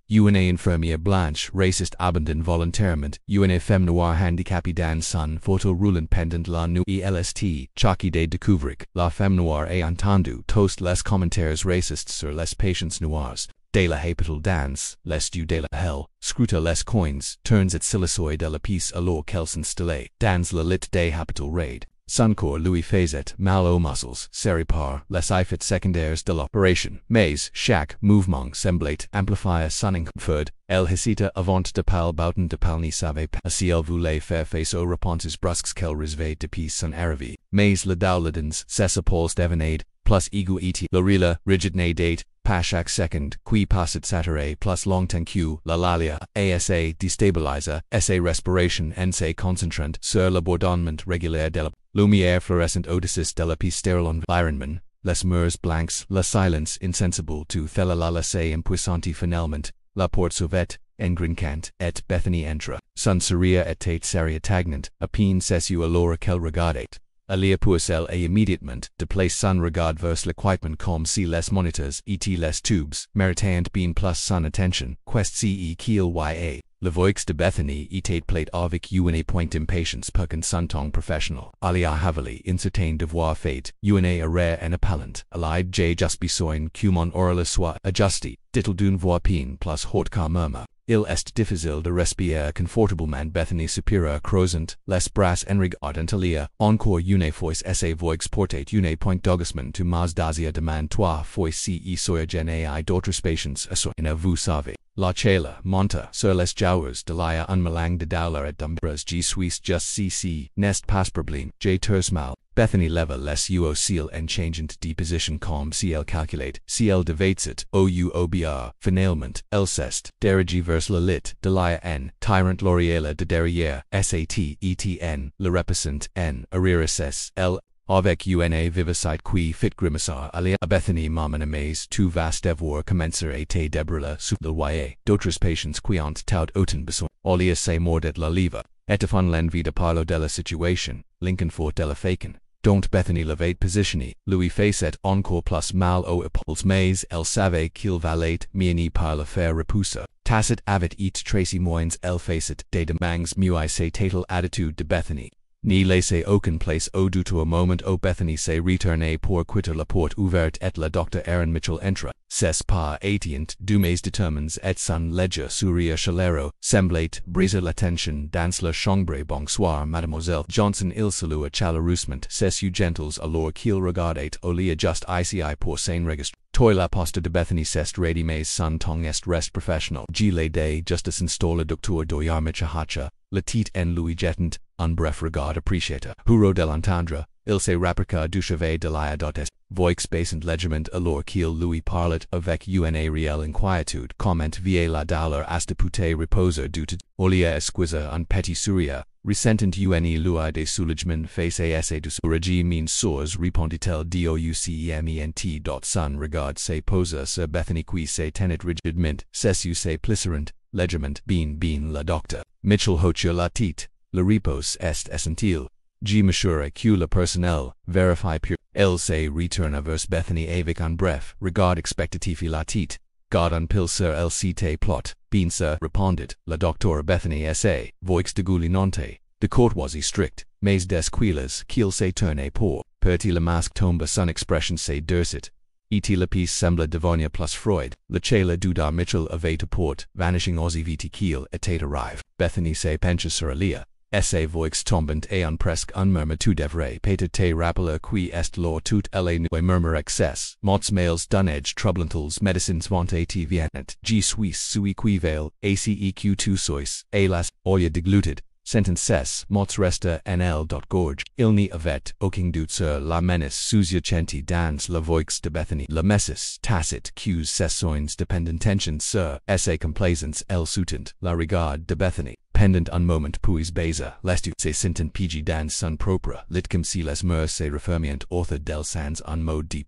Une infirmière blanche, raciste, abandonne volontairement. Une femme noire, handicapée dans son fauteuil roulant pendant la nuit. Elst, choqué de découvrir la femme noire et entendu tous les commentaires racistes sur les patients noirs. De la hôpital dans les du de la hell, scruta les coins, turns et silicoi de la pièce alors qu'elle s'installe dans le lit de hôpital raid. Son corps lui faisait mal aux muscles, serré par les effets secondaires de l'opération. Mais chaque mouvement semblait amplifier son inconfort. Elle hésitait avant de bouten de ne savait pas si elle voulait faire face aux réponses brusques qu'elle recevait depuis son arrivée. Mais le dowladens ses épaules devenaient plus ego et le rila rigid ne date, pas chaque seconde, qui passit saturé plus longtemps que la lalia, asa déstabilisa, sa respiration en se concentrant sur l'abandonnement régulier de la lumière fluorescente au-dessus de la piste stérile environnement, les murs blancs, le silence insensible tout la laissée impuissante finalement, la porte s'ouvrait, engrincante, et Bethany entra. Son sourire était sérieux tagnant, à peine cessu alors qu'elle regardait. Alia Puissel et immédiatement déplace son regard vers l'équipement comme si les moniteurs et les tubes méritant bien plus son attention. Quest ce qu'il y a. Le voix de Bethany était plate avec une point d'impatience pour qu'un son ton professionnel. Alia heavily incertain de voir fait, une rare en appellant. Allied j'ai just besoin que mon oreille soit ajustée, dit-il d'une voix peine plus haute qu'un murmure. Il est difficile de respirer confortablement. Bethany supérieure croisant les bras en regardant Alia. Encore une fois sa voix portait une point d'augustement tu mas désir demande trois fois si soy gêné et d'autres patients et vous savez. La chela monta sur les joueurs de l'ia un melang de dollars et d'ombres G Suisse just cc n'est pas problème. J mal. Bethany leva les yeux au ciel en changeant de position comme si elle calculate, si elle devait it, OUOBR, finalement, elle s'est dirigée vers le lit de l'ia en, tyrant l'oreille de derrière, SAT, ETN, le repassant en, arrière SS, L, avec une vivacité qui fit grimacer à Bethany maman amaze tout vaste devoir commencer et te débrûler sous le loyer, d'autres patients qui ont tout autant besoin, Olia se mordait la lèvre, étouffant l'envie de parler de la situation, l'inconfort de la faken. Dont Bethany l'avait positionné, lui faisait encore plus mal aux épaules mais elle savait qu'il valait mieux par le faire repousser. Tacit avait et tracy moins elle faisait des demandes mieux c'est telle attitude de Bethany. Ni laissez aucune place au doute au moment où Bethany s'est retournée pour quitter la porte ouverte et le docteur Aaron Mitchell entra. Ses pas étaient dumés déterminés et son léger sourire chaleureux semblait briser la tension dans la chambre. Bonsoir mademoiselle Johnson. Il salua chaleureusement ses yeux gentles alors qu'il regardait Olia just ici pour s'enregistrer. Toi la poste de Bethany s'est ready mais son ton est reste professionnel. Gilet de justice installe le docteur Doyarmicha Hacha, le titre en lui jetant un bref regard appréciateur. Huro de l'entendre, il se rapprocha du chevet de la dotes. Voix baissant légèrement alors qu'il lui parlait avec une réelle inquiétude. Comment via la douleur hasta pute reposer du tout. Olia esquissa un petit sourire, ressentant une lueur de soulagement face à essayer de régime sourds répondit-elle doucement. Son regard se posa sur Bethany qui se tenait rigidement, ses yeux se plisserant, légèrement bien le docteur. Mitchell hocha la tête, le repos est essentiel. G m'assure que le personnel vérifie pur. Elle se retourna vers Bethany avec un bref regard expectatif la tête. Garde un pile sur elle cite plot. Bien sûr, répondit le docteur. Bethany sa voix de goulinante, de courtoisie stricte, mais desquelles qu'il se tourne pour. Petit le masque tombe son expression se durcit. Et la pièce semble devenir plus froide. Le chela douda Mitchell avait à porte, vanishing aussi vite qu'il était arrive. Bethany se pencha sur Alia. Sa voix tombant et un presque un murmure tu devrais peut te rappeler qui est lors tout elle nous murmure excess. Mots mails dunnage troublantles medicines vont et viennet. G Suisse sui qui veil, ACEQ tu sois, las, oya degluted. Sentences, mots resta nl. Gorge. Il n'y avait aucun doute sur la menace sous-jacente dans la voix de Bethany. La messis tacit qu'us sessoins dependent tension sur sa complaisance elle soutent la regard de Bethany. Pendant un moment puis baiser, lestu se sentent pg dans son propre, lit comme si les murs se refermient author del sans un mode d+.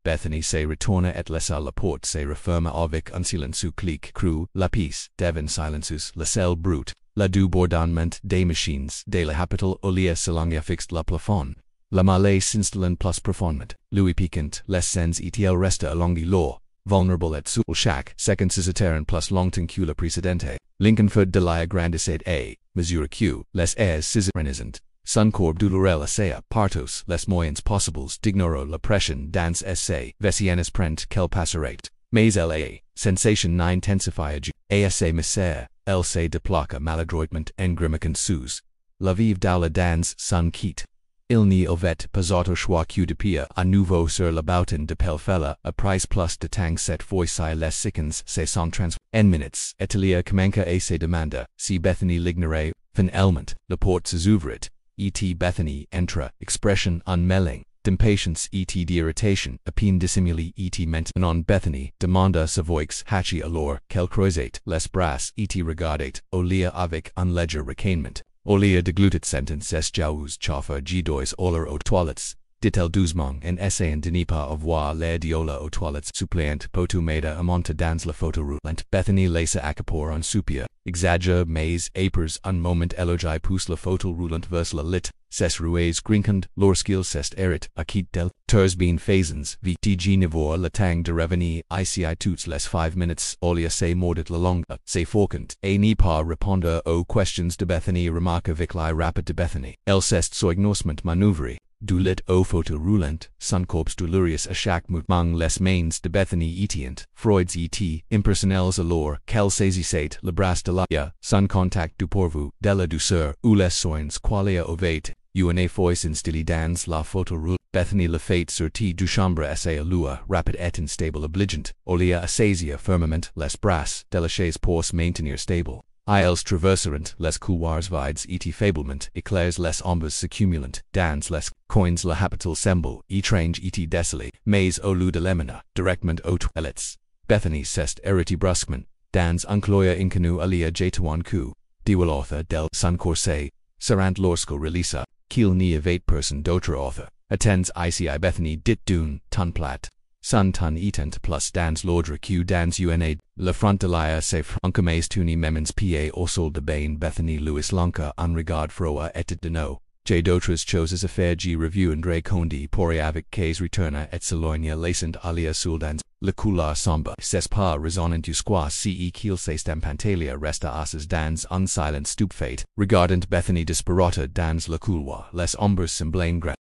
Bethany se retourna et laissa la porte se referma avec un silence clic cru, la pièce, devant silencieux, la selle brute. La du bourdonnement des machines de la hôpital Olia selon fixe la plafond. La malaise s'installant plus profondément. Lui piquant, les sens et il resta along l'or. vulnerable et sul shack, second Cisateran plus longtencula precedente, Lincolnford de la Grandicade a, mesura q, les airs Cisarenisant, suncorb dolorel assea, partos, les moyens possibles, dignoro la pression, dans esse, vesienes prent, quel passerate, mais la, sensation 9 tensifiage, asa misère, else de placa maladroitement engrimicant sus, la vive daula dans, sun quitte. Il n'y avait pas autre choix que de pire à nouveau sur la bouton de Pelfella, a price plus de tang cette fois-ci les seconds se sont trans. En minutes, Etalia comença a se demanda, si Bethany l'ignore, fin element, la porte s'ouvrit, et Bethany entra, expression unmelling, d'impatience et d'irritation, à peine dissimulée et maintenant Bethany, demanda sa voix hatchie alors, qu'elle croisait les bras et regardait, au lia avec un léger ricanement. Olia deglutit sentence es jaus chaffa gidois oler aux toilettes, dit-elle doucement en essayant de ne pas avoir l'air diola aux toilettes suppléante potumeda amonta dans la photo roulant. Bethany laissa acapor en soupir, exagère mais apers un moment elogi pousse la photo roulant vers la lit, ses rues grincand, lorsqu'il s'est erit, acquit del, ters bien faisans, vtg nivor la tang de revenir, ici toutes les 5 minutes, olia se mordit la longa, se forcant, et ne pas répondre aux questions de Bethany remarque avec la rapide de Bethany. Elle s'est soigneusement manoeuvre, du lit au photo roulant, son corps dolorious à chaque mouvement les mains de Bethany étient, Freud's et impersonnels alors, qu'elle saisissait le bras de la, son contact du pourvu, de la douceur, ou les soins qualia ovate, une fois installé dans la photo roulant, Bethany le fait sortir du chambre essa lua, rapide et instable obligeant, olia assaisia firmament les bras de la chaise pour se maintenir stable. Ils traverseront les couloirs vides et faiblement éclairs les ombres s'accumulant, dans les coins la habitable semble, étrange et désolé, mais au lieu de l'emena, directement aux toilettes. Bethany s'est arrêtée brusquement, dans un cloya inconnu alia jetawan coup, diwal author del son corset, serant lorsqu'il relisa, qu'il n'y avait personne d'autre author, attends ici Bethany dit d'une ton plat. Son ton etant plus dans l'ordre que dans una, le front de l'ia se francames tuni memens pa au sol de bain Bethany Louis Lanka un regard froa et de no. J d'autres choses affaires G reviewandre condi pour avec case returna et salonia lacent alia sul dans le couloir sombre. C'est pas raisonnant du squas ce qu'il se stampantalia resta asses dans un silent stupefait, regardant Bethany disparata dans le couloir, les ombres semblaient grand.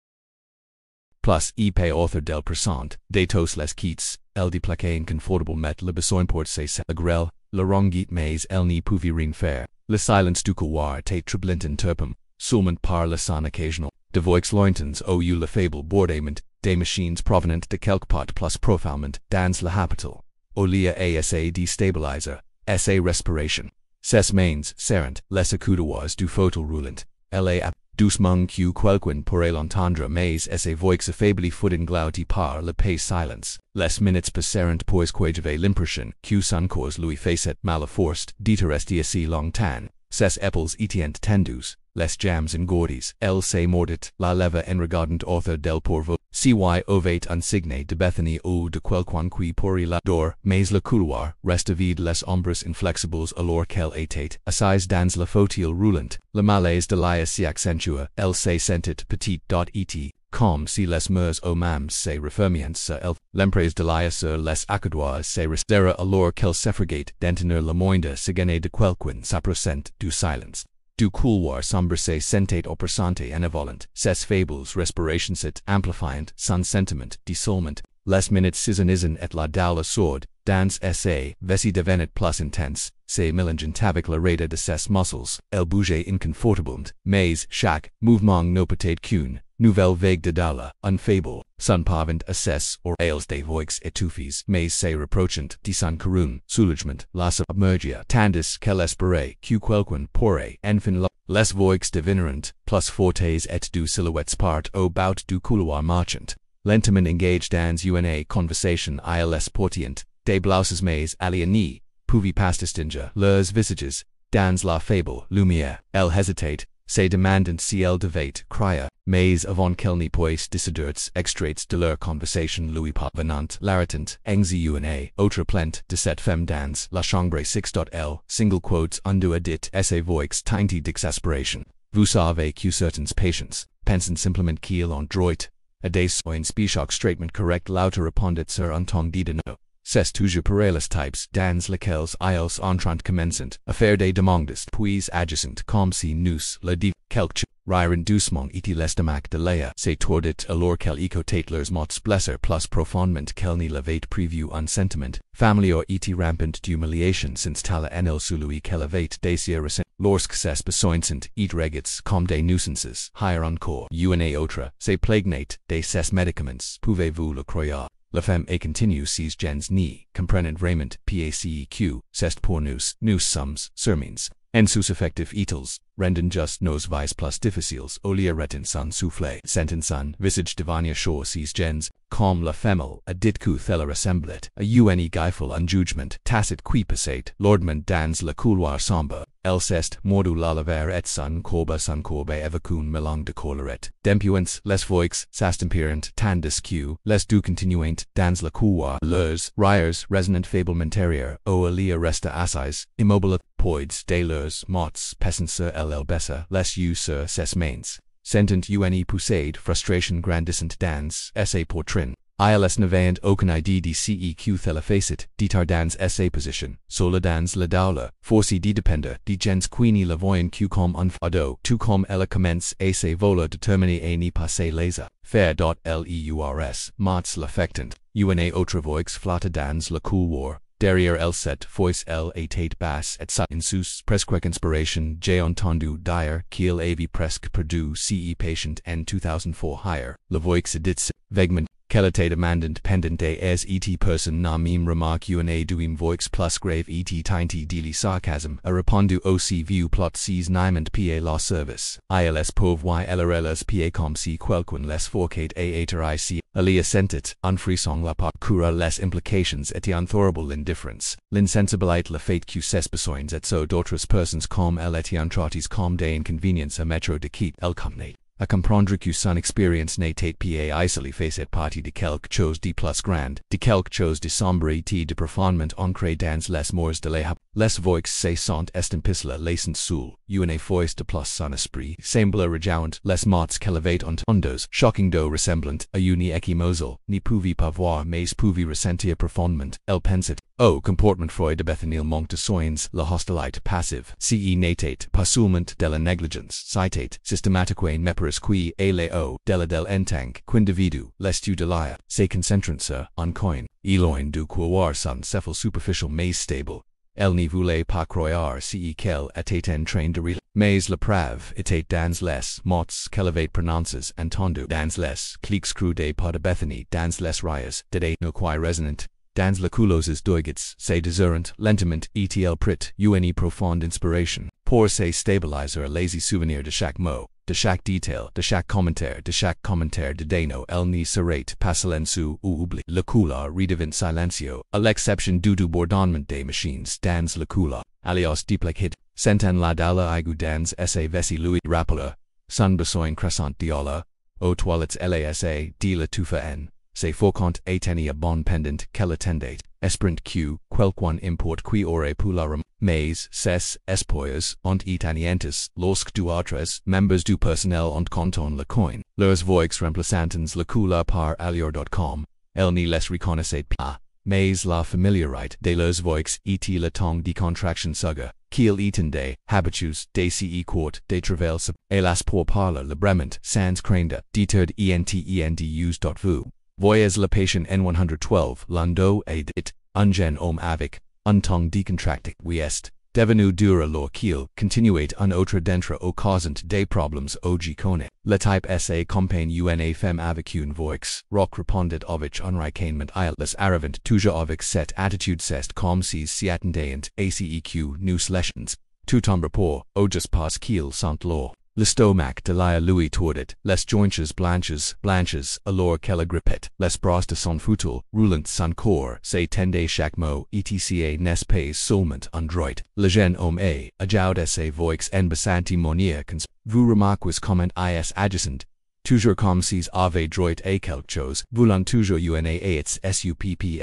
Plus ep author del présent, de tous les quittes, el déplaqué inconfortable met le besoin pour se agrel, le rongit mais el n'y pouvait rien faire, le silence du couloir était troublant interpum, seulement par le son occasional, de voix lointains au le faible bourdement, des machines provenant de quelque part plus profoundement, dans le habital, au lia asa destabilizer, sa respiration. Ses mains, serrant, les accoudoirs du fauteuil roulant, la doucement que quelqu'un pourrait l'entendre mais essa voix affaibly footing glauti par le pays silence. Les minutes passèrent pour j'avais l'impression que son corps lui faisait mal à force d'être si longtemps. Ses épaules étaient tendues, les jambes engourdies, elle se mordit la lèvre en regardant author del pourvu. Cy ovate un signe de Bethany ou de quelqu'un qui pourrait la door, mais le couloir reste vide les ombres inflexibles alors qu'elle était assise dans le fauteuil roulant. Le malaise de l'ia s'y accentua, elle se sentit petite et comme si les murs aux mains se refermiant sur elle. L'emprise de l'ia sur les accoudoirs se resserra alors qu'elle s'effragait d'entendre le moindre signe de quelqu'un s'approchant du silence. Du couloir sombre se sentait oppressante et volant, ses faibles respirations se amplifiant, son sentiment dissolvant, les minutes s'isonnisent et la daula sourde, dans sa vessie devenait plus intense, se mélangeant avec la raide de ses muscles, elle bougeait inconfortablement, mais chaque mouvement ne peut-être qu'une nouvelle vague de daula, un faible, son parvint à ses oreilles des voix étouffées, mais se reprochant de son carun, soulagement, la submergia, tandis qu'elle espérait que quelqu'un pourrait, enfin les voix devinérant, plus fortes et du silhouettes part au bout du couloir marchant. Lentement engaged dans une conversation ils portient, des blouses mais aliénées, pouvaient pas distinguer leurs visages, dans la faible lumière, elle hésitait, se demandant si elle devait crier, mais avant qu'elle n'y puisse décider extraits de leur conversation lui parvenant, l'arrêtant, angsi une autre plainte de cette femme dans la chambre 6.l, single quotes undu dit sa voix teinté d'exasperation. Vous savez que certains patients, pensent simplement qu'ils ont droit à des soins spéciaux traitement correct lauter répondit sur un ton dit de no. C'est toujours pour les types dans lesquels ils entrant commencent à faire des demandes puis adjacent comme si nous le disions quelque Ryren doucement et l'estomac de Léa c'est tordit alors qu'elle écoutait leurs mots blesser plus profondément qu'elle n'y l'avait prévu un sentiment familiar et rampant d'humiliation since tala en celui qu'elle avait désiré lorsque ces besoins sont et regits comme des nuisances higher encore une autre c'est plagnate des ces médicaments pouvez-vous le croire. La femme et continue ses gens ni comprenant vraiment PACEQ c'est pour nous sommes sermons. En sus effectifs etals, rendant just nos vies plus difficiles, olia retin sans souffler, sentençant visage devenir sur ses gens, comme la femelle, a dit que thella ressemblet, a une guyful un jugement, tacit qui passate, lordment dans le couloir sombre, el cest, mordu la laver et son corbe evacun melang de coleret, dempuens, les voix, s'astemperant, tandis que, les du continuent, dans le couloir, leurs, rires, resonant fablementaire, o alia resta assis, immobile, poids, de leurs, mots, pessencer bessa, les u sur ses mains. Sentent une poussade, frustration grandissant dans, sa portrin. Ils n'avaient aucun idée de ceq thella facit, ditar dans sa position, sola dans la doula, forci de dépendre, de gens quini la voyen que comme un fardeau, tout comme elle commence à se vouloir déterminer à n'y passer les faire.leurs, mots l'affectant, une autre voix flotta dans le couloir. Derrière elle cette fois elle était basse et sa insus presque inspiration j'ai entendu dire qu'il avait presque perdu ce patient en 2004 higher. La voix dit vaguement qu'elle était demandant pendant des et personne n'a même remarqué une douime voix plus grave et teinté de sarcasme a répondu aussi vieux plot ses niemand pa la service. Ils pauvres lrls pa comme si quelqu'un les forcait à être ici. Alia sentit, en frisson la part cura les implications et unthorable l'indifference, l'insensibilité le fait que ses besoins et ceux d'autres personnes comme elle étaient entraites comme des inconvénients à mettre de quitte elle commenait. À comprendre que son expérience n'était pas isolée faisait partie de quelque chose de plus grand, de quelque chose de sombre et de profondément ancré dans les mors de la les voix se sont estampissées laissant seul, une fois de plus son esprit, semble rejoindre les mots qu'elle avait entendos, shocking do ressemblant à une échymosal, ne pouvait pas voir mais pouvait ressentir profondément, elle pensait, au comportement Freud de Bethanil manque de soins, la hostilité passive, ce n'était pas seulement de la négligence, c'était systématiquement mépris qui est le de del entang, qu'individu, l'estu de l'air, se concentrant en coin, éloigne du couloir son céphale superficial mais stable. Elle ne voulait pas croire ce qu'elle était en train de rire. Mais la preuve était dans les mots qu'elle avait prononcés entendu dans les clics crus des pas de Bethany dans les rires de no qui résonant. Dans le couloses d'orgits, se désirant lentement et prit une profonde inspiration, pour se stabiliser lazy souvenir de chaque mot, de chaque détail, de chaque commentaire de Dano elle n'y serait pas silencieux ou oubli. Le couloir redevint silencio, à l'exception du bourdonnement des machines dans le couloir, alias duplicate, sentant la dalle aigu dans sa vessie lui rappela, son besoin crescent d'iola, aux toilettes lasa de la tufa en. Se faucant etenia bon pendant qu'elle attendait, esperant que, quelqu'un import qui aurait pu la mais ses espoirs ont etanientes, lorsque du autres membres du personnel ont canton le coin, leurs voix remplaçantes le couleur par allure.com, elle ne les reconnaissait pas, mais la familiarité de leurs voix et le temps de contraction suga, qu'ils étendaient, habitués, de ce court, de travail hélas pour parler librement, sans craindre, d'être entendus. Voyez la patient N112, l'ando et dit, un jeune homme avec, un temps décontracté, est, devenu dur alors qu'il, continuait un autre d'entre aux causant des problèmes au gicone. Le type sa compagne une femme avec une voix, rock répondait avec un ricanement les arrivant toujours avec cette attitude c'est comme si s'y attendaient, aceq nous léchens, tout en rapport, au just pas qu'ils sont là. Le stomac de la lui tordit, les joinches blanches, alors qu'elle grippait, les bras de son fauteuil, roulant son corps, se tendait chaque mot, etc. n'est pas seulement un droit. Le jeune homme a, ajout sa voix en bassanti moniaque, vous remarquez comment is adjacent, toujours comme s'ils avaient droit à quelque chose, voulant toujours une its supple,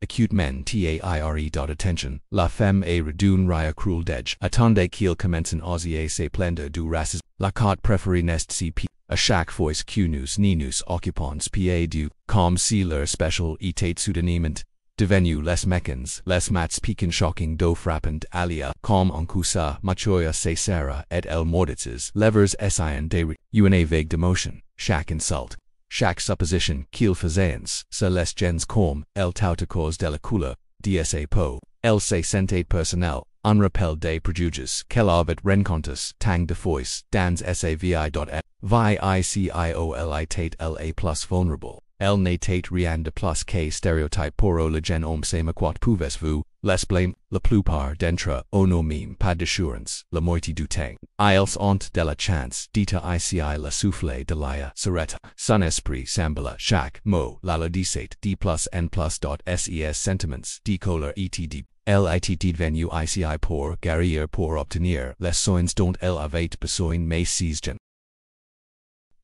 acutement taire attention, la femme est redune rire cruel dej, attendez qu'ils commencent à osier se plaindre du racisme, la carte préférée n'est cp, à chaque fois que nous occupons pa du, comme si leur spécial était soudainement, devenu les mechans, les mats piquant shocking do frappant alia, com en cousa, machoya se sera, et el morditzes, levers sion de una vague demotion, chaque insult, chaque supposition, qu'il faisance, se les gens com, el tautacors de la couleur, dsa po, el se sentate personnel, unrepelled de prejuges, quel arvet rencontres, tang de fois, dans savi.f, vi icioli tate la plus vulnerable. El natate rien de plus que stéréotype pour le gen homme se maquat pouvez-vous, les blame, la plupart d'entre eux no mime pas d'assurance, la moitié du temps. Ils ont de la chance, dita ici la souffle de la sereta. Son esprit semble chaque mot, la disate, d plus n plus dot ses sentiments, décoller etd. Lit venu ici pour guerrier pour obtenir les soins dont elle avait besoin mais ces gens.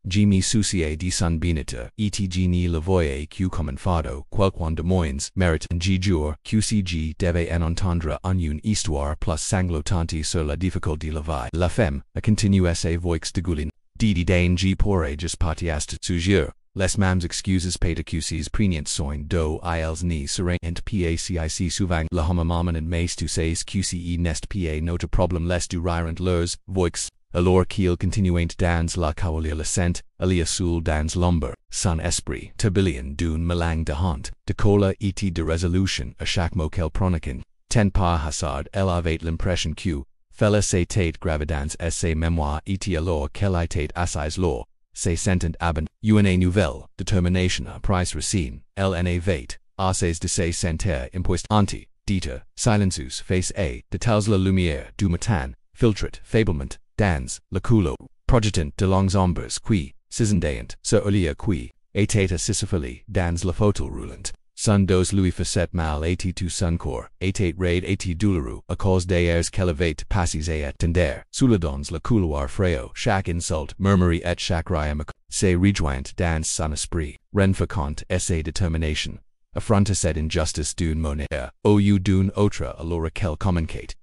Jimmy soucier di son benita, etg ni le voyer q comme fado, quelqu'un de moins, mérite un jour, qcg deve en entendre une histoire plus sanglotante sur la difficulté de la vie. La femme, a continue sa voix de goulin, didi dangi pourrait just partiast sujet, les mêmes excuses pas de qcs prégnant soin do ils ni serein ent pacic souvent la homme and mais tu sais qce nest pa notre problème les du rirant leurs, voix. Alors qu'il continuent dans la cavalier le sent, alia sul dans l'ombre, son esprit, tabillion d'une melange de honte, de cola et de résolution à chaque mot qu'elle prononce, ten par hasard elle avait l'impression que, fella se tate gravidans ses mémoires et alors qu'elle était assise lor, se sentent abandonne, une nouvelle, determination à price racine, elle en avait, assez de se sentir impost anti, dita, silenceus face a, de tels la lumière du matin, filtrat, fablement, dans, le culo, projetant de longues ombres qui, sisendayant, se olia qui, était sisyphale, dans la fauteuil roulant, son dos lui facet mal et tu son corps, était raid et douloureux, à cause des airs qu'elle avait passes et attender, souladons le couloir frayot, chaque insult, murmurie et chaque riamac, se rejoint dans son esprit, renfacant sa détermination, affronte cette injustice d'une monnaie, ou d'une autre alors qu'elle communicate.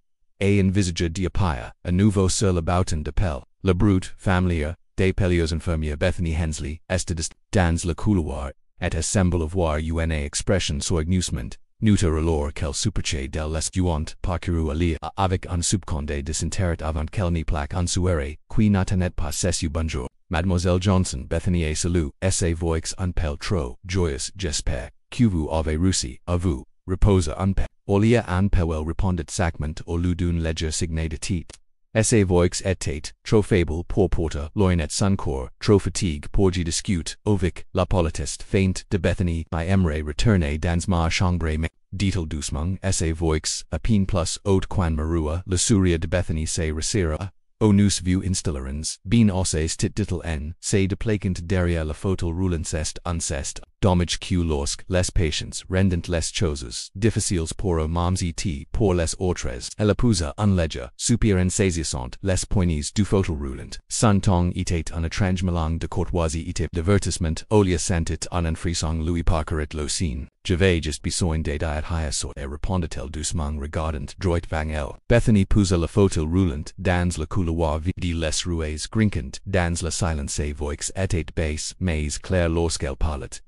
A envisage diapia, a nouveau sur le bouton de pelle, le brute, familier, des pelios infirmière Bethany Hensley, estidist, dans le couloir, et assemble voir una expression soignusement, neuter alors qu'elle superche del les juant, parcouru alia, avec un subconde disinterit avant qu'elle n'y plaque un suere, qui n'attendait pas cessu bonjour. Mademoiselle Johnson, Bethany a salut, sa voix un pel trop, joyeux, j'espère, que vous avez réussi, à vous, repose un peu. Olia an pewel répondit sacment au lieu d'une ledger signée de titre. Sa voix était, trop faible pour porter loin et son corps, trop fatigue pour y discute, ovic, la politesse feinte de Bethany, my emre retourne dans ma chambre me, dit-il doucement, sa voix, à peine plus haute qu'un marua, le sourire de Bethany se resserra, au nous vu installerens, bien osses tit ditel en, se déplacant derrière la fauteuil roulant est uncest, dommage que lorsque les patients rendent les choses difficiles pour eux mêmes et pour les autres, elle épousa un ledger, super en saisissant les poignées du fauteuil roulant, son ton était un étrange mélange de courtoisie et divertissement, olia sentit un frisson lui parcourir le scene. J'avais juste besoin d'aide à sort et répondit-elle doucement regardant droit vers elle. Bethany pousa le fauteuil roulant dans le couloir vide les roues grinquant dans le silence sa voix était basse mais claire lorsqu'elle parlait.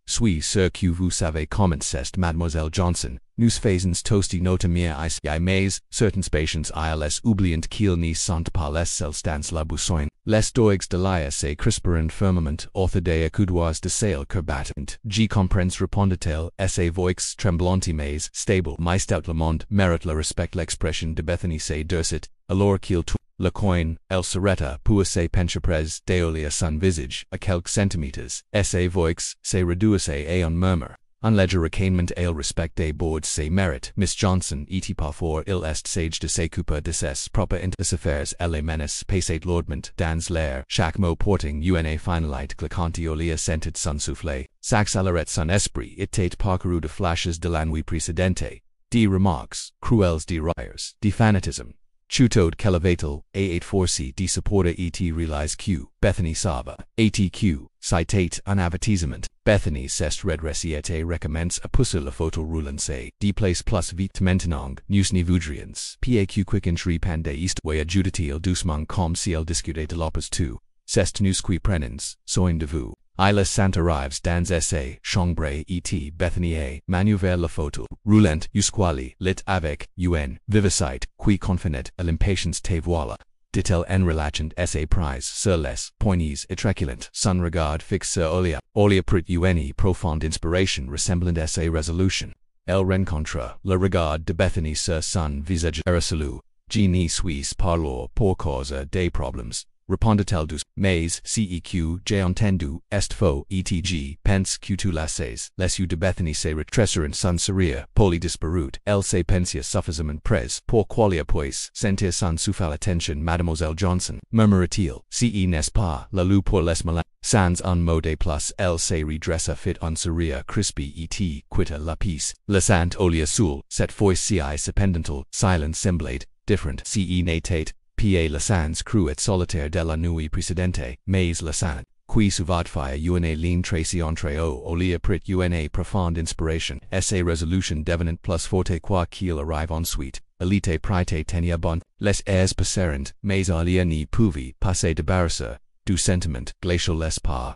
Suis sûr que vous savez comment c'est Mademoiselle Johnson, nous faisons toasty notre mieux ici mais, certains patients ils oubliant qu'ils n'y sont pas les seuls dans la besoin. Les doigues de l'ia se crisperen firmament author des accoudoirs de sale curbattant. Comprends répondit-elle, sa voix tremblante mais stable. Mais tout le monde mérite le respect l'expression de Bethany se durcit, alors qu'il tout le coin, el seretta pour se pencher près d'olia son visage, à quelques centimètres, sa voix se réduise à un murmure. Un léger ricanement al respect des boards se mérite. Miss Johnson et parfois il est sage de s'occuper de ses propres affaires et les menaces passat lourdement dans l'air, chaque mot porting une finalité cliquante olia sentit son souffle, s'accélérait son esprit était parcouru de flashes de la nuit précédente, des remarques, cruels des rires, des fanatisme. Chutod Kelevatel, A8 forci di supporta et realize Q, Bethany Sava, ATQ, citate un avertissement, Bethany s'est redressée et recommence à pousser le fauteuil roulant se, D place plus vite maintenant, nous n'y voudrions, PAQ quicken répandait east way adjuditil doucement comme si elle discutait de l'opus 2, c'est nous qui prenons, soin de vous. Isla Santa arrives dans essai, chambre et Bethany a, manuvère la photo, roulant, usquali, lit avec, un, vivicite, qui confinet, à l'impatience te voilà. Dit-elle en relachant essai prise sur les poignées étreculantes, son regard fixe sur Olia prit une profonde inspiration ressemblant essai résolution. Elle rencontra le regard de Bethany sur son visage irrésolu. Je ne suis pas là pour cause des problèmes. Répondit-elle douce, mais j'ai entendu, est faux, etc. Pense que tu la sais. Les yeux de Bethany se retresseront son sourire, poli disparut. Elle se pensia suffisamment prise, pourquoi puis sentir son souffle attention Mademoiselle Johnson, murmura-t-il, n'est-ce pas, la lou pour les malins. Sans un mot de plus, elle se redressa fit un sourire crispy et quitta la pièce. Laissant Olia seul, cette fois-ci cependant, silence semblait different. N'était pa la sans cru et solitaire de la nuit précédente, mais la sans, qui souvatifia une ligne tracée entre eux, Olia prit une profonde inspiration, essa résolution devenant plus forte quoi qu'il arrive ensuite. Elite prite tenia bon, les airs passèrent, mais Olia n'y pouvait pas se débarrasser du sentiment glacial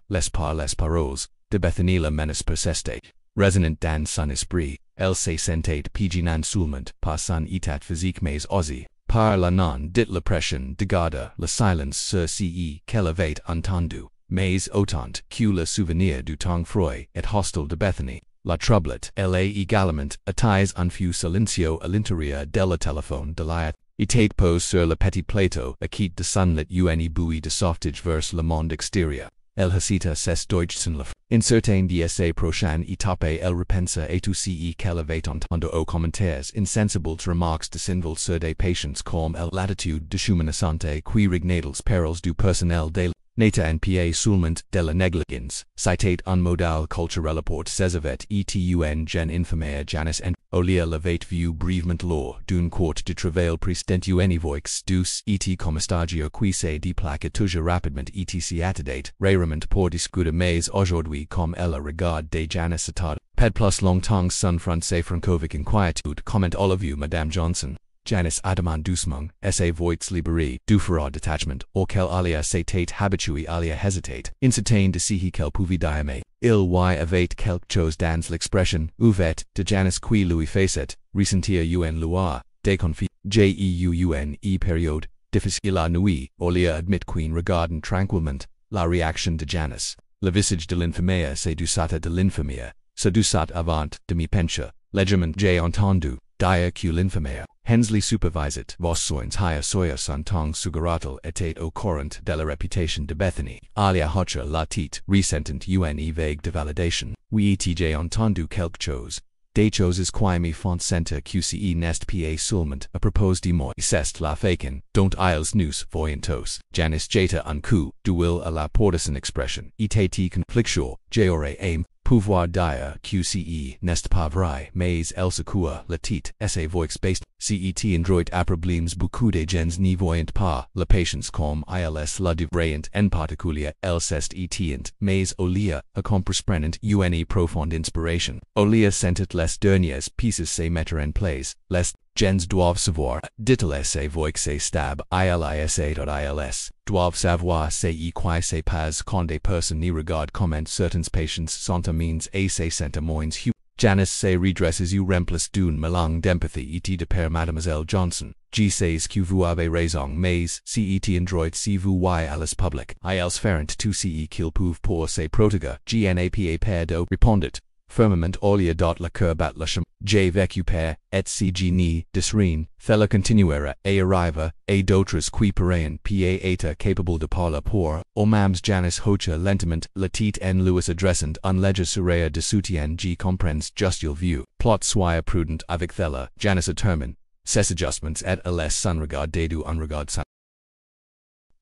les paroles, de Bethany la menace persiste. Résonant dans son esprit, elle se sentait pigeonnement seulement par son état physique mais aussi par la non dit la pression de garder le silence sur ce qu'elle avait entendu, mais autant que le souvenir du temps froid et hostile de Bethany, la troublette, elle est également attise un feu silencieux à l'intérieur de la téléphone de l'ayat, était posé sur le petit plateau, à quitte de sunlit une bouée de softage vers le monde extérieur. Elle hésita ses Deutschen la incertain de ses prochaines étapes elle repensa et tout ce qu'elle avait entendu aux commentaires insensibles remarques de Sinville sur des patients comme elle l'attitude de chemin santé qui regnait perils du personnel de Nata en pa seulement de la négligence, citait un modal culturel rapport Césavet et gen infirmière Janice en Olia l'avait vu brièvement lors d'une courte de travail précédent une voix douce et comme stagio qui se déplaque toujours rapidement et s'y attendait rarement pour discuter mais aujourd'hui comme elle regarde de Janice attard, ped plus longtemps son français francovique inquiétude comment allez-vous Madame Johnson. Janice demande doucement, sa voix libérée du froid détachement, auquel Alia s'était habituée. Alia hésitait, incertaine de ce qu'elle pouvait dire mais il y avait quelque chose dans l'expression ouverte de Janice qui lui faisait ressentir une lueur de confiance. Une période difficile la nuit, Alia admit qu'en regardant tranquillement la réaction de Janice, le visage de l'infirmière se douçata de l'infirmière, se douçat avant de mi pencha, légèrement j'ai entendu dire que l'infirmière Hensley supervisait vos soins higher soya son tong sugaratal était au courant de la réputation de Bethany. Alia hocha la tête, ressentant une vague de validation. Oui j'ai entendu quelque chose. Des choses qui me font sentir que ce n'est pas seulement à propos de moi. C'est la faken, dont ils nous voyentos. Janice jeta un coup d'huile à la porte expression. Était conflictuel, j'aurais aimé pouvoir dire que ce n'est pas vrai, mais elle secoua la tête, sa voix basse. Cet endroit à problèmes beaucoup de gens n'y voyant pas la patience comme ils la devraient en particulier, elle s'est éteinte, mais Olia a comprendre une profonde inspiration. Olia sentit les dernières pieces se mettre en place, les gens doivent savoir, dit-elle sa voix se stab, ils doivent savoir ce qui se passe quand des personnes n'y regardent comment certains patients sont amines et se sentent moins humains. Janice se redresses ou remplace d'une mélange d'empathie et de père Mademoiselle Johnson. Je sais que vous avez raison mais cet endroit si vous voyez à l'as public. Ils feront tout ce qu'ils peuvent pour se protéger. Gnapa perdo répondit. Firmament Olia la cœur bat la chemin. J'ai vécu per, et si je n'y disrine, fella continuera, et arriva, et d'autres qui pourraient pas être capable de parler pour, au mams Janice hocha lentement, la tête en Louis adressant un léger sourire de soutien je comprends juste il vu. Plot soyez prudent avec thella, Janice determine, ses adjustments et à les son regard dédu un regard sans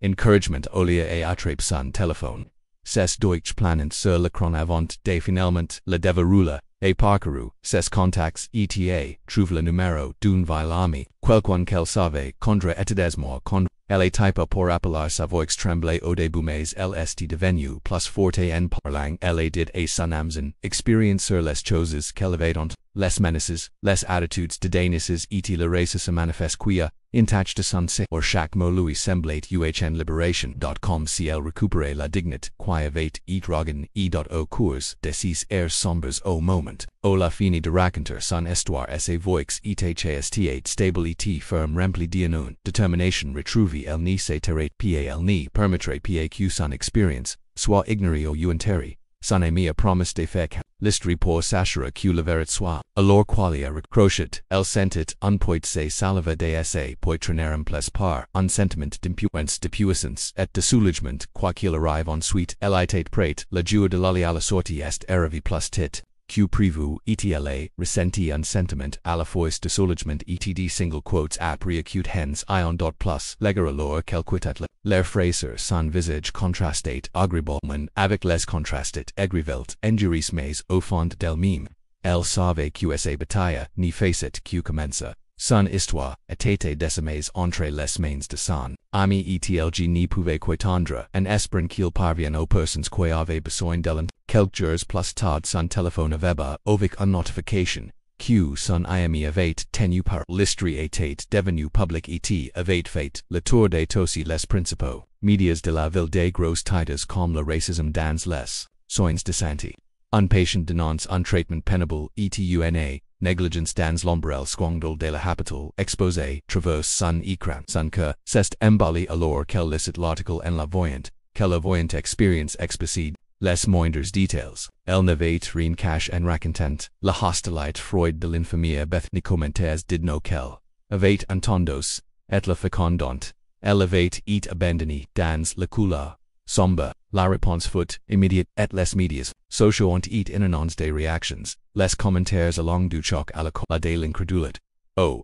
encouragement Olia et attrape son téléphone. Ses Deutsch planant sur l'écran avant de finalement le déverrouiller, et parcouru ses contacts eta, trouve le numéro d'une vieille amie, quelqu'un qu'elle savait contre etadesmore contre, elle typa pour appeler sa voix tremblée au début mais elle est devenue plus forte en parlant, elle dit à son amazon, expérience sur les choses qu'elle avait ont, les menaces, les attitudes de Danices et le race se manifeste quia, Intach de sanse or chaque mot lui semblate uhn liberation.com recupérer la dignité qui avait et rogan au cours de ces airs sombres au moment o la fini de raconter son histoire sa voix et stable et firm rempli d'unknown determination retrouver el ni se terre el ni permettre que son expérience soit ignorée au unteri son ami a promise de faire l'histoire pour s'assurer que la vérité soit alors qualia recrochet el sentit un point se salva de sa poitronerum plus par un sentiment d'impuissance et de soulagement quoi qu'il arrive ensuite el itate prate la joie de l'aller à la sortie est arrivé plus tit que prévu etla ressenti un sentiment à la fois de soulagement etd single quotes après acute hens ion dot plus leger alors quel quittat l'air fraser son visage contrastate agréablement avec les contrastet aigrivet injuries mais au fond del mime el savait que sa bataille ni facet que commença son histoire était décimées entre les mains de son ami etlg ni pouvait qu'attendre en espérant qu'il parvienne aux personnes qui avaient besoin d'elle quelques jours plus tard son téléphone avait avec une notification que son ami avait tenu par l'histoire était devenu public et avait fait le tour de tous les principaux médias de la ville des grosses titres comme le racisme dans les soins de santé. Un patient dénonce un traitement pénible etuna, négligence dans l'ombrelle squandle de la hôpital exposé traverse son écran son que c'est emballé alors qu'elle licite l'article en la voyante, que la voyante expérience explicite les moindres details. Elle n'avait rien cache en racontant la hostilité Freud de l'infirmière Bethany commentaires did qu'elle avait entendos, et la fécondante. Elle avait et abandonné dans la couleur sombre. La réponse fut immédiate et les médias sociaux ont et inondes des réactions, les commentaires along du choc à la cola de l'incrédulité.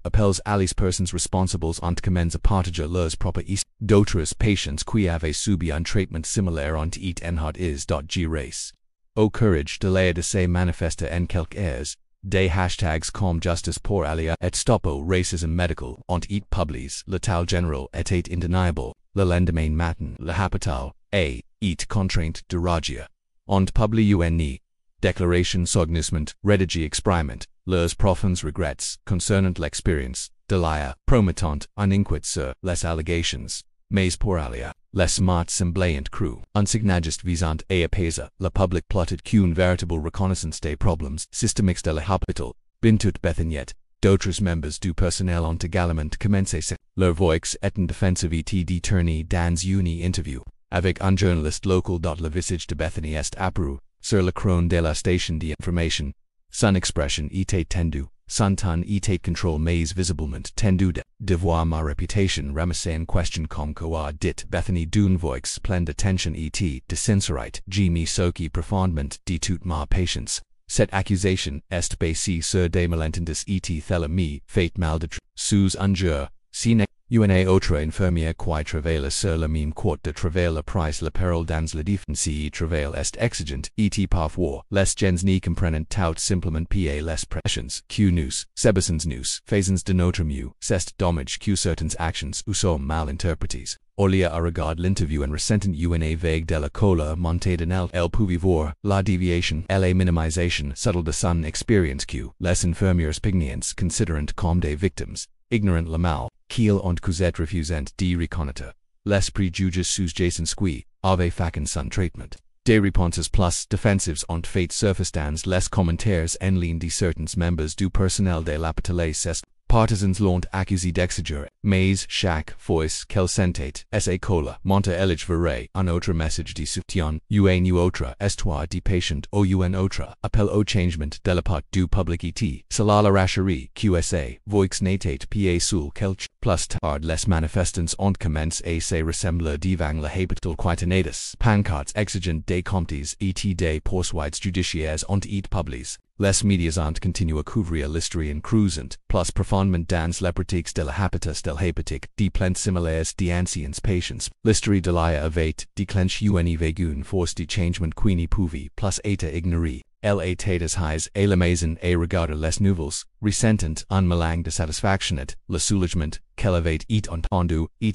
Appels à les personnes responsables ont commencé à partager leurs propres histoires d'autres patients qui avaient subi un traitement similaire ont et enhard is.grace. Courage de l'air de se manifester en quelques airs, des hashtags comme justice pour alia et stop au racisme médical ont et publiés, l'état général était indéniable, le lendemain matin, le hôpital, et contrainte de ragia. Ont publié une déclaration s'organisment, rédigé expriment, leurs profonds regrets concernant l'expérience de l'air, promettant un inquiet sur les allégations, mais pour alia, les morts semblaient crues, un signagiste visant à apaiser, le public plotted qu'une véritable reconnaissance des problèmes systémiques de l'hôpital, bintut Bethanyet, d'autres membres du personnel ont également commencé leur voix étant défensive et tournée dans une interview avec un journaliste local. Le visage de Bethany est apparu sur le crâne de la station d'information. Son expression était tendue, son ton était contrôle mais visiblement tendu de voir ma réputation ramassée en question comme quoi dit Bethany d'une voix pleine d'attention et de sincérité. J'ai mis soki profondément de toute ma patience. Cette accusation est basée sur des malentendus et telle me fait mal de sous un jour, si une autre infirmière qui travaille sur le même cours de travail price la parole dans la défense et travail est exigent et parfois les gens n'y comprennent tout simplement pas les pressions que nous, citizens nous, faisons de notre mieux, c'est dommage que certaines actions ou sont mal interprétées. Orlia a regard l'interview en ressentant une vague de la cola montée dans elle pouvait voir la déviation et la minimisation subtle de son expérience que les infirmières pignantes considérant comme des victimes, ignorant le mal, qu'ils ont causé refusant de reconnaître. Les préjudices sous-jacents qui avaient fait son traitement. Des réponses plus défensives ont fait surface dans les commentaires en ligne de certains membres du personnel de l'hôpital. Ces partisans l'ont accusé d'exagérer, mais chaque fois qu'elle sentait sa cola monter elle verrait un autre message de soutien, une autre histoire de patient ou un autre appel au changement de la part du public et cela la rassurait que sa voix n'était pas seul quelque plus tard les manifestants ont commencé à se ressembler devant la hôpital quitinatus, pancartes exigeant des comptes et des poursuites judiciaires ont été publiées. Les médias ont continué à couvrir l'histoire en creusant plus profondément dans les pratiques de la habitus del hépatique, des plaintes similaires d'anciens patients. L'histoire de l'air avait déclenché une vague force de changement qui ne pouvait plus être ignorée. Elle était hais à la maison à regarder les nouvelles, ressentant un mélange de satisfaction et le soulagement qu'elle avait entendu, et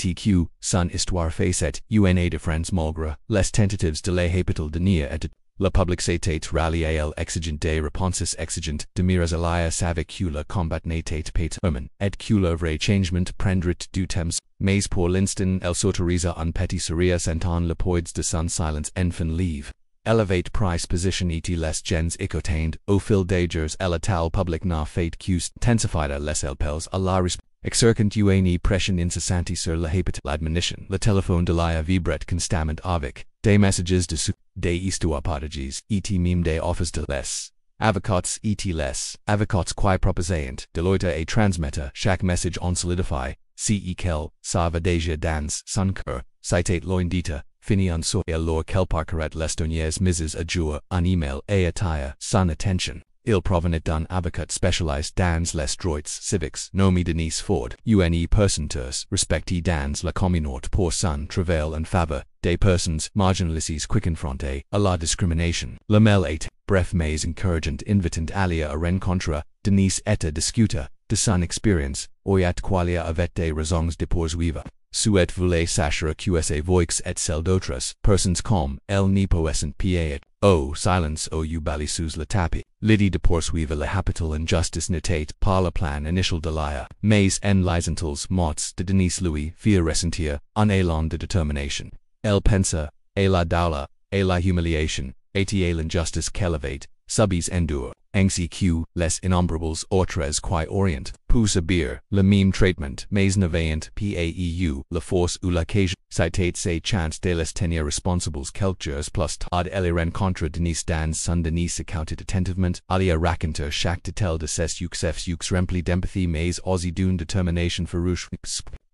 son histoire faisait une différence malgré les tentatives de la hôpital de nier et La public satate rally al exigent de reponsis exigent demiras alia savicula combat natate pate erman et cula vre changement prendrit du temps mais pour l'instant el s'autorise un petit sourire sentant le poids de son silence enfin leave. Elevate price position et les gens écoutained, au fil des jours el tal public na fate cus tensifida les elpels a la exercent une pression incessanti sur la habit l'admonition. Le téléphone de la vibret constamment avec des messages de su des histoires et meme des office de les avocats et les avocats qui proposent Deloitte et transmettre chaque message en solidify ce quel savent déjà dans son cœur citate loindita fini en so el lor quel parqueret les dernières mises à jour en email et attire son attention. Il provenait d'un avocat spécialisé dans les droits civiques nommé Denise Ford, une personnes respectée dans la communauté pour son travail en faveur des personnes marginalisées qui confrontées à la discrimination. Le mail est bref mais encourageant invitant alia à rencontrer Denise et à discuter de son expérience, oyat qualia avec des raisons de poursuivre. Souhait voulait sacher qsa voix et celle d'autres personnes comme elle n'y poissent pas au silence au bali sous le tapis. L'idée de poursuivre la capitale injustice n'était pas le plan initial de l'IA, mais en les mots de Denise Louis fit ressentir un élan de détermination. Elle pensa, et la douleur, et la humiliation, et l'injustice qu'elle avait subis endure, ainsi que les innombrables autres qui orient, pour subir le même traitement, mais n'avaient pas la force ou l'occasion, citate ses chances de les tenir responsables quelques jours plus tard. Elle rencontre Denise dans son Denise écoutait attentivement, alia raconter chaque détail de ses succès rempli d'empathie mais aussi d'une détermination farouche.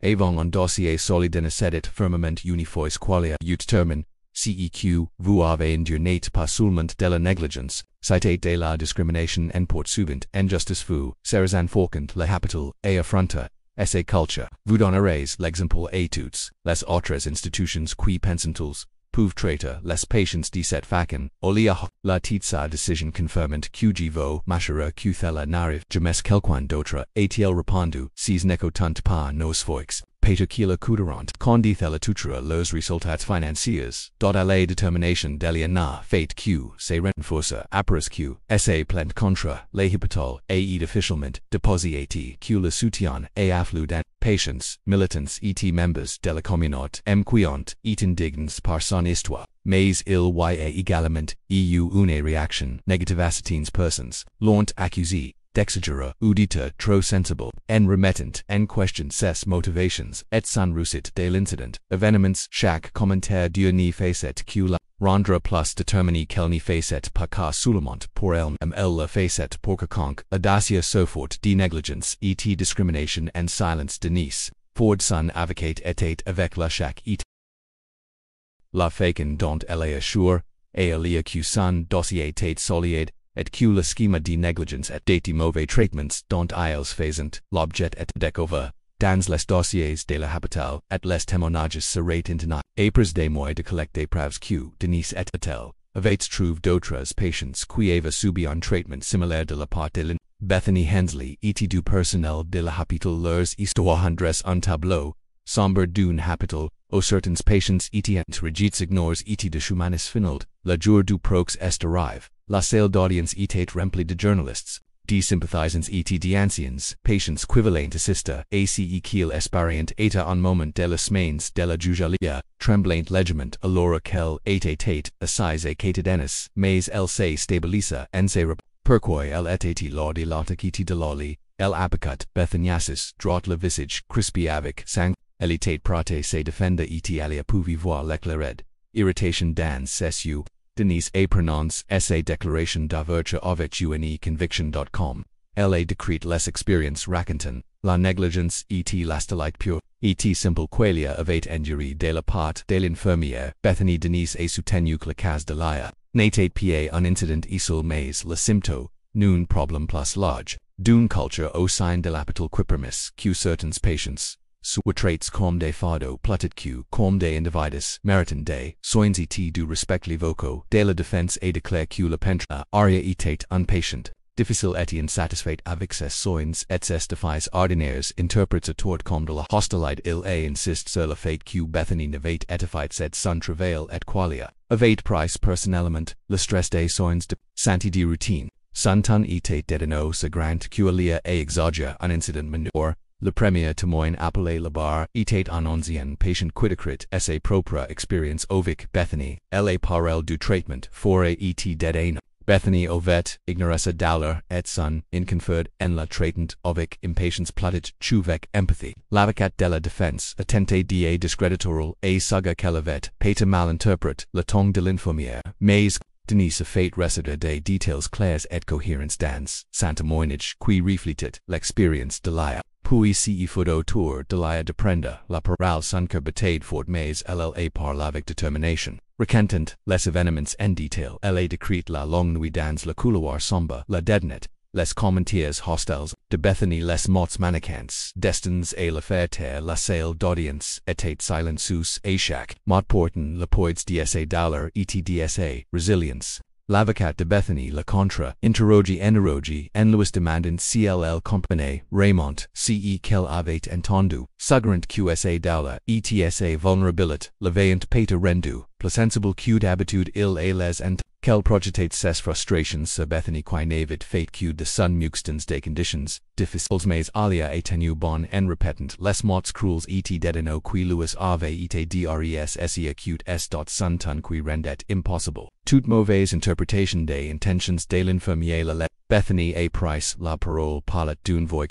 Avant un dossier solide et sedit firmament unifois qualia détermine, CEQ, vous avez enduré n'est pas seulement de la négligence, citate de la discrimination en poursuivant injustice vous, seres enforcant la capitale et affronta, essa culture, vous donnereis l'exemple à toutes, les autres institutions qui pensentals, peuvent traiter les patients de cette façon, olia la titsa decision confirmant que vos machera que thela n'arrive jamais quelqu'un d'autre, a-t-il répondu, si n'écoutant pas nos foix. Peter Kila Couderant, Condi Thela Tutura los resultats financiers, dot à la détermination d'Eliana, fait Q, se renforcer, après Q, sa plant contra, les hôpitaux, et officiellement, déposé Q le soutien, et afflux d'an, patients, militants et members de la communauté, quiont, et indignants par son histoire, mais il y a également, une réaction, négative à certaines personnes, l'ont accusé, d'exagérer ou d'être trop sensible, en remettant en question ses motivations, et son réussite de l'incident. Événements, chaque commentaire d'une facette que la rendra plus déterminé qu'elle n'y facette pas qu'à seulement pour elle la facette pour quiconque, audacia so forte de négligence et de discrimination en silence Denise, Ford son avocate était avec la chaque et la façon dont elle assure, et alia que son dossier était solide, et que le schema de négligence et de mauvais traitements dont ils faisant l'objet et découvert, dans les dossiers de la capitale, et les témoignages seraient internats. Après des mois de collecter preuves que Denise et Attell avaient trouvé d'autres patients qui avaient subi un traitement similaire de la part de l'in. Bethany Hensley et du personnel de la capitale leurs histoires dressent un tableau sombre d'une capitale, où certains patients étaient rigides ignores et de humanis finald, le jour du prox est arrive. La salle d'audience était remplie de journalistes, de sympathisants et d'anciens, patients quivalent assista, ace qu'il espérant eta un moment de la semaines de la jugalia, tremblant légèrement alors qu'elle était assise et quotidiennes, mais elle se stabilisa en se pourquoi elle était lors de l'attaque de l'oli, elle apicat Bethaniasis, droit le visage, crispé avec sang, elle était prate se défendre et alia pouvait voir l'éclaired, irritation dans ses yeux. Denise A. prononce essay declaration d'averture avec une conviction.com. Elle a décrit les expériences racontant la négligence et l'astolite pure, et simple qualia avait enduré de la part de l'infirmière. Bethany Denise a soutenu que le cas de l'IA n'était pas un incident isolé mais le symptôme, d'un problème plus large, d'une culture au sein de l'hôpital qui permet que certains patients soit traits comme des fardeaux plutôt que comme des individus méritant des soins et du respect les vocaux de la défense et déclare que le pentre aria était un patient. difficile et insatisfait avec ses soins et ses defies ordinaires interprètes autour comme de la hostilité il insiste sur le fait que Bethany n'avait étafait cette son travail et qualia, avait price personnellement, le stress des soins de santé de routine. Son ton était dédeno ce grand qualia et exagère un incident mineur. Le premier témoin appelé le bar était un ancien patient quidacrit et sa propre expérience avec Bethany, elle parle du traitement fora et dédain. Bethany ovet ignoressa d'allure et son inconferd en la traitant avec impatience platit chuvec empathy. L'avocat de la défense a tenté de discréditoral et saga qu'elle avait pas malinterprète le ton de l'infirmière, mais Denise a fait reciter des détails clairs et cohérents dans son témoignage qui reflètent l'expérience de l'aya. Puis il faut autour de l'aya de prendre la parole sans que bataille fort mais elle parle avec détermination. Recantant les événements en détail, elle décrite la longue nuit dans le couloir sombre, la deadnet, les commentaires hostiles de Bethany, les mots manquants, destins et la faire la salle d'audience était silencieux et chaque mot portant le poids d'sa dollar etdsa, résilience. L'avocat de Bethany le contre, interrogi en Louis demandant si elle comprenait Raymond, ce qu'elle avait entendu, sugrant qsa dollar etsa vulnerabilité, le vaillant pater rendu, placensible que d'habitude il et les ent, qu'elle projetait ses frustrations sur Bethany qui n'avait fait que de son muxtans des conditions, difficiles mais alia et tenu bon en repetant les mots cruels et dédeno qui Louis avait été dres sia acute s. Son ton qui rendait impossible. Toute mauvaise interpretation des intentions de l'infirmière la lettre. Bethany a price la parole parlet d'une voix.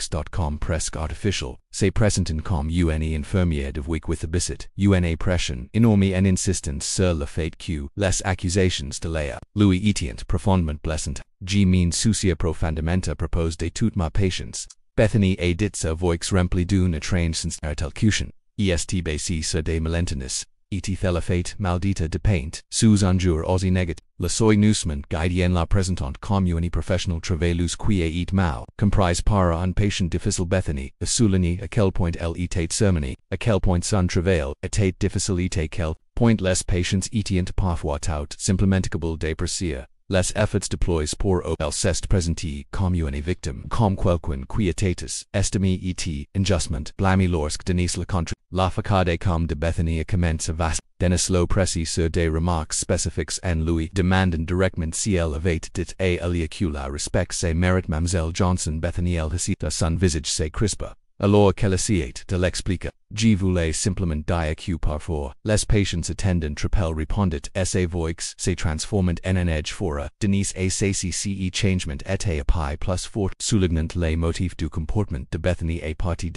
Presque artificial, se presentant comme une infirmière de week with abyssit, une pression énorme en insistant sur le fait que les accusations de Léa, Louis étant profondément blessant, je m'en soucia profondément à propos de toute ma patience. Bethany a dit sa voix remplie d'une étrange sincérité, est basée sur des malentenus. Et la fate maldita de paint, sous un jour aussi négat, le soignousement guidien la présentante comme une professionnel travailleuse qui est mal, comprise par un patient difficile. Bethany, a souligné à quel point elle était sermonée, à quel point son travail était difficile et quel point les patients étaient parfois tout simplement de percer. Les efforts déployés pour elle s'est présenté comme une victime, comme quelqu'un qui était estimé et injustement blâmé lorsque Denise le contre. La facade comme de Bethany a commencé vaste. Dennis lo précis sur des remarques spécifiques en Louis demandant directement si elle avait dit à Elia que la respect ses mérites. Mademoiselle Johnson Bethany elle hésita son visage se crispa. Alors qu'elle essayait de l'expliquer, je voulais simplement dire que parfois, les patients attendant trop répondit sa voix se transformant en un edge fora. Denise a cce changement était à pi plus fort, soulignant les motifs du comportement de Bethany à partir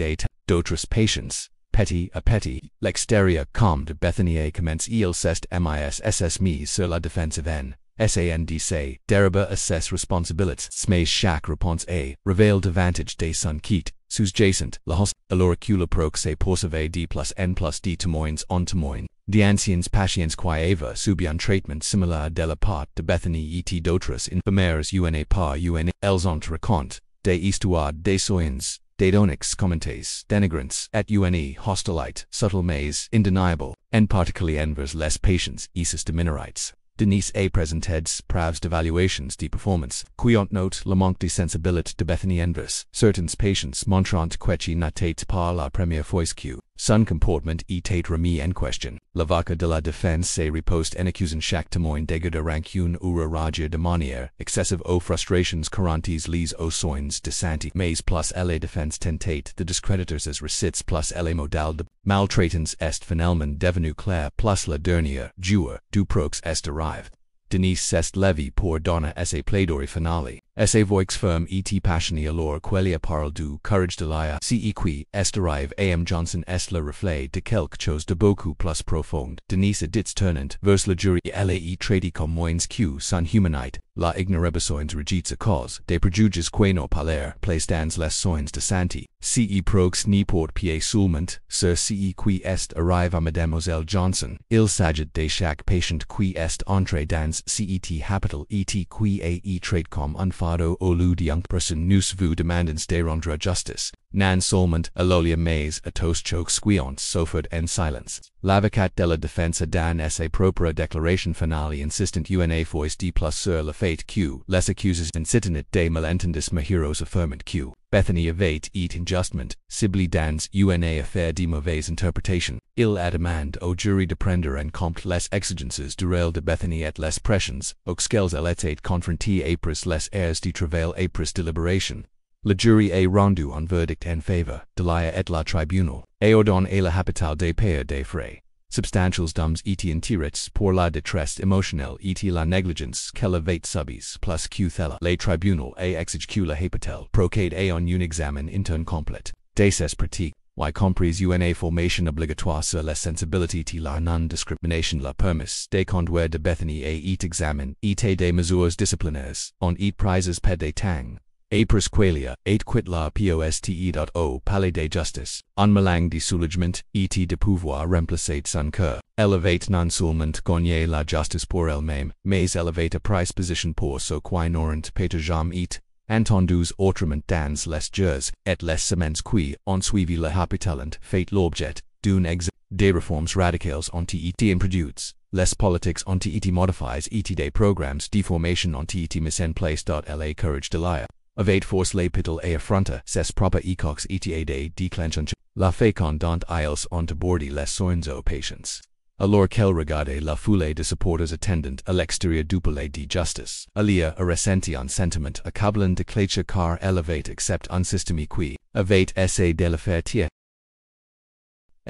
d'autres patients. Petit à petit, l'extérieur comme de Bethany a commencé il s'est mise sur la défensive en. SANDC, dériba à ses responsabilités, mais chaque réponse a révèle davantage de son quitte, sous-jacent, la host, alors que le proc se poursuivait d plus n plus d témoins en témoins, d'anciens patients qui avaient subi un traitement similaire de la part de Bethany et d'autres infirmières une par une, elles ont raconté, des histoires des soins, des données commentés, dénigrants, et une hostilité, subtle mais indeniable, en particulier envers les patients et ses minorités. Denise a presented preuves d'évaluations de performance, qui ont note le manque de sensibilité de Bethany envers certains patients montrant que n'était pas la première fois que son comportement était remis en question. L'avocat de la défense se riposte en accusant chaque témoin d'égards de rancune ou rage de manière excessive aux frustrations courantes liées aux soins de santé, mais plus la défense tentait de discréditer ses recettes plus le modèle de maltraitance est finalement devenu clair plus la dernière jour du prox est arrive. Denise s'est levée pour donner sa plaidoirie finale. Sa voix ferme et passionnée alors qu'elle parle du courage de l'aya. Ce qui est arrive am Johnson est le reflet de quelque chose de beaucoup plus profond. Denise dit tournant vers le jury elle est traitée comme moins que son humanité. La ignorabisoins regites a cause des préjuges qui no parler place dans les soins de santé. Ce prox ni port pied seulement sur ce qui est arrive à Mademoiselle Johnson. Il s'agit de chaque patient qui est entré dans cet hôpital et qui a trait comme un fado olu de young person nous vous demandons de rendre justice. Non seulement alolia mais a toast choke squeant sofort en silence. L'avocat de la défense dans sa propre déclaration finale insistent una fois de plus sur le fait que les accusés incitent des malentendus maheros affirment que Bethany avait et injustement ciblé dans una affaire de mauvaise interprétation. Il a demandé au jury de prendre en compte les exigences du rôle de Bethany et les pressions auxquelles elle était confrontée après les heures de travail après délibération. Le jury a rendu un verdict en faveur de la et la tribunal, et ordonne à la capitale de payer des frais substantials dums et intérêts pour la détresse émotionnelle et la négligence qu'elle avait subis plus que cela. Le tribunal a exigé que la capitale procède à un examen interne complet de ses pratiques, y compris une formation obligatoire sur la sensibilité et la non-discrimination. La permis de conduire de Bethany a été examen et des mesures disciplinaires on et prises pas de temps. Après qualia, et quit la poste au palais de justice, en melang de soulagement et de pouvoir remplacer son cœur. Elle avait non seulement gagné la justice pour elle-même, mais elle avait prise position pour ceux qui n'auront pas jamais été entendus autrement dans les jours et les semaines qui ont suivi la capitale fait l'objet d'une des réformes radicales ont été introduites. Les politiques ont été modifiées et des programmes de formation ont été mis en place. La courage de l'IA avait force l'hôpital à affronter ses propres écocs et de déclencher la fécondante ils ont abordé les soins aux patients. Alors qu'elle regardait la foule de supporters attendant à l'extérieur du palais de justice, Alia a ressenti un sentiment accablant de cléche car elle avait accepté un système qui avait essayé de la faire taire.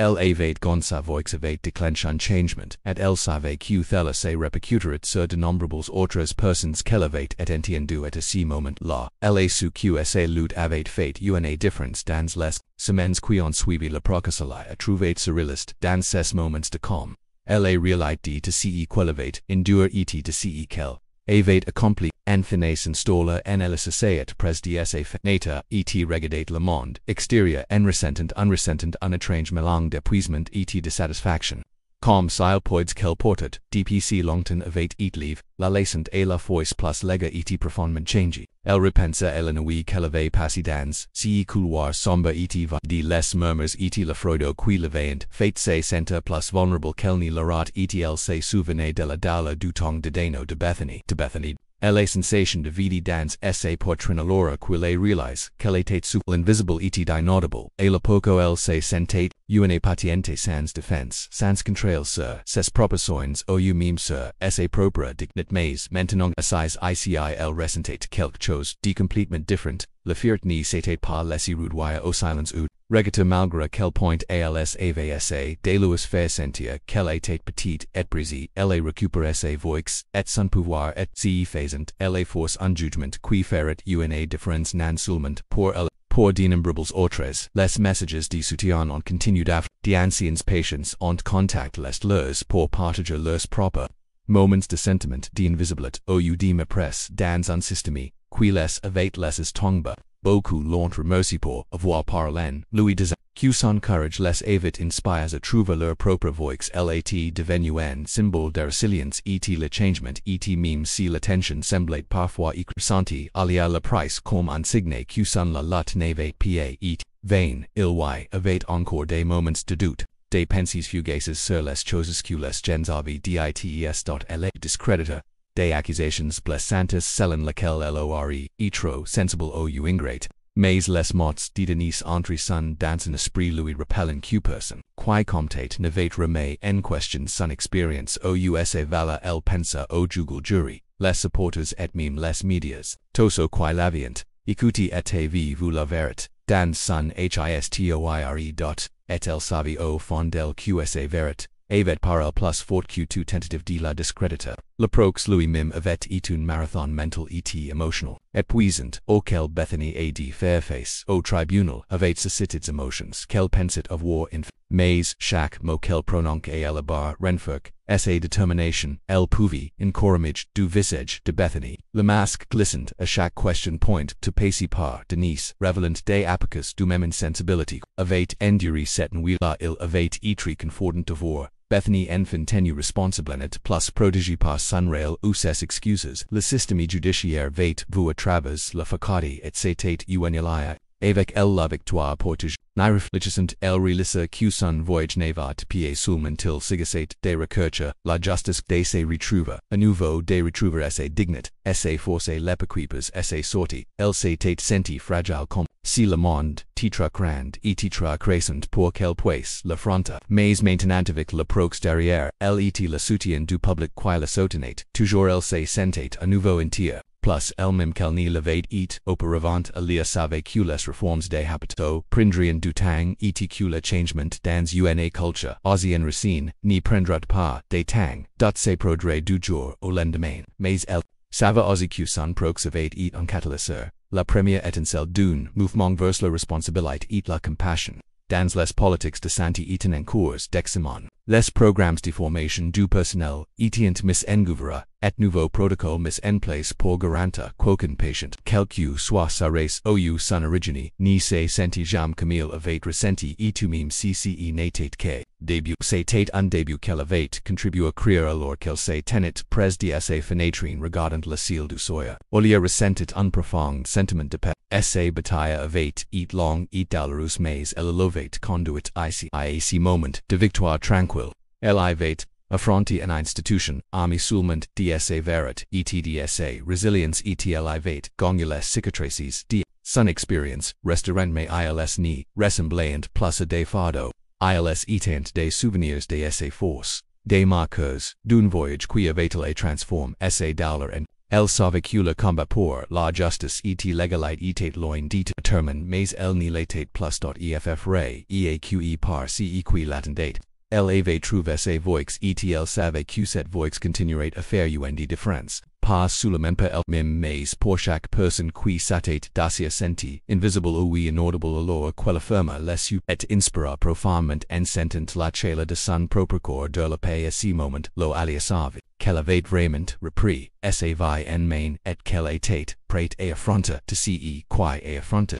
Elle avait gone sa voix avait déclenché un changement, et elle savait que cela se répercuterait sur de nombreuses autres personnes qu'elle avait entendues à ce moment-là. Elle a su que sa lutte avait fait une différence dans les semaines qui ont suivi le procès. Elle a trouvé surréaliste dans ces moments de calme. Elle a réalisé de ce qu'elle avait enduré et de ce qu'elle avait accompli. En finesse installer en elle s'essayait pres de sa fenêtre et regarder le monde extérieur en ressentant un étrange mélange d'épuisement et de satisfaction. Comme s'il poids qu'elle portait, depuis longtemps avait été la laissant et la voix plus lega et profondément changée. Elle repensa à la nuit qu'elle avait passée dans ces couloirs sombres et va de les murmures et le froid qui l'avaient fait se sentir plus vulnérable qu'elle n'y l'aurait été. Elle se souvenait de la dalle du temps de Dano de Bethany. Elle a sensation de vide dans sa poitrine alors qu'elle réalise qu'elle était sous l'invisible et d'inaudible, et le poco elle se sentait une patiente sans défense, sans contrôle sur ses propres soins ou même sur sa propre dignité. Mais maintenant assise ici elle ressentait quelque chose de complètement différent. Le fiert ni s'était pas laissé réduire au silence ou regretter malgré quel point elle avait essayé de lui faire sentir qu'elle était petite et brisée. Elle a récupéré sa voix et son pouvoir et si faisant elle a force un jugement qui ferait une différence non seulement pour elle, pour d'innombrables autres. Les messages de soutien ont continué after d'anciens patients ont contacté les leurs pour partager leurs propres moments de sentiment d'invisibilité ou de mépris dans un système qui les avait laissés tomber. Beaucoup l'ont remercié pour avoir parlé, lui disant que son courage les avait inspirés à trouver leur propre voix. Elle était devenue un symbole de résilience et le changement et même si la tension semblait parfois écrasante, alia la prise comme un signe que son la lutte n'avait pas été vaine. Il y avait encore des moments de doute, des pensées fugaces sur les choses que les gens avaient dites. Elle discrédita des accusations blessantes selon lesquelles elle aurait été trop sensible ou ingrate, mais les mots de Denise entre son dans un esprit lui repellent que personne qui comptait n'avait remis en question son expérience ou sa valeur. Elle pensa au jury, les supporters et même les médias, tous ceux qui l'avaient écouté et vu la vérité dans son histoire. Et elle savait au fond d'elle que sa vérité avait par elle plus fort que toute tentative de la discréditer. Le procès lui-même avait été un marathon mental et émotionnel, épuisant, auquel Bethany a dû faire face. Au tribunal avait suscité des émotions qu'elle pensait avoir mais chaque mot qu'elle prononçait à la barre renforçait sa détermination. Elle pouvait encourager du visage de Bethany. Le masque glistened à chaque question point to passer par Denise, révélant des apicus du même insensibilité. Avait enduré cette nuit-là. Il avait été confortant de voir Bethany enfin tenu responsablenet plus protégé par son rail ou ses excuses. Le système judiciaire va vous à travers la facade et c'est unilier. Avec elle la victoire portage. Ni réfléchissant elle relissa que son voyage n'ava pied seulement til sigasate de recherche, la justice de se retrouva, à nouveau de retrouver esse dignit, esse force l'epiquipes esse sorti, elle s'était senti fragile comme, si le monde, titre grand et titre crescent pour quel puis l'affronta, mais maintenant avec le prox derrière, elle était le soutien du public qui la soutenait, toujours elle se sentait à nouveau entière. Plus elle-même qu'elle n'y l'avait et auparavant elle savait que les réformes des habitants prendrien du temps et que le changement dans une culture ancienne racine n'y prendra pas de temps, se produire du jour au lendemain. Mais elle savait aussi que son prox avait et un catalyseur, la première étincelle d'un mouvement vers la responsabilité et la compassion. Dans les politiques de santé étant en cours d'examen, les programmes de formation du personnel étant mis en œuvre, et nouveau protocole mis en place pour garantir qu'aucun patient, quel que soit sa race ou son origine, ni se senti jamais comme il avait ressenti et tout même si n'était que début. C'était un début qu'elle avait contribué à créer alors qu'elle se tenait près de sa fenêtre regardant le ciel du soir. Elle ressentit un profond sentiment de paix. Sa bataille avait été longue et douloureuse mais elle l'avait conduite à ce moment de victoire tranquille. Elle avait affronté une institution, ami seulement de sa vérité et de sa résilience et elle avait gagné les cicatrices de son expérience, restaurant mais ils ni ressemblant plus à des fardeaux. Ils étant des souvenirs de sa force, des marqueurs d'un voyage qui avait les transforme sa douleur en. Elle savait que le combat pour la justice était l'égalité était loin d'être déterminé mais elle n'y l'était plus d'eff ray eaqe par ce qui l'attendait. Elle avait trouvé sa voix et elle savait que cette voix continuerait à faire une différence. Pas seulement pour elle-même mais pour chaque personne qui s'était d'assez senti, invisible ou inaudible alors qu'elle ferma les yeux et inspira profondément en sentant la chaleur de son propre corps de la paix à ce moment, lo alia savait qu'elle avait vraiment repris sa vie en main et qu'elle était prête à affronter de ce qui affronter.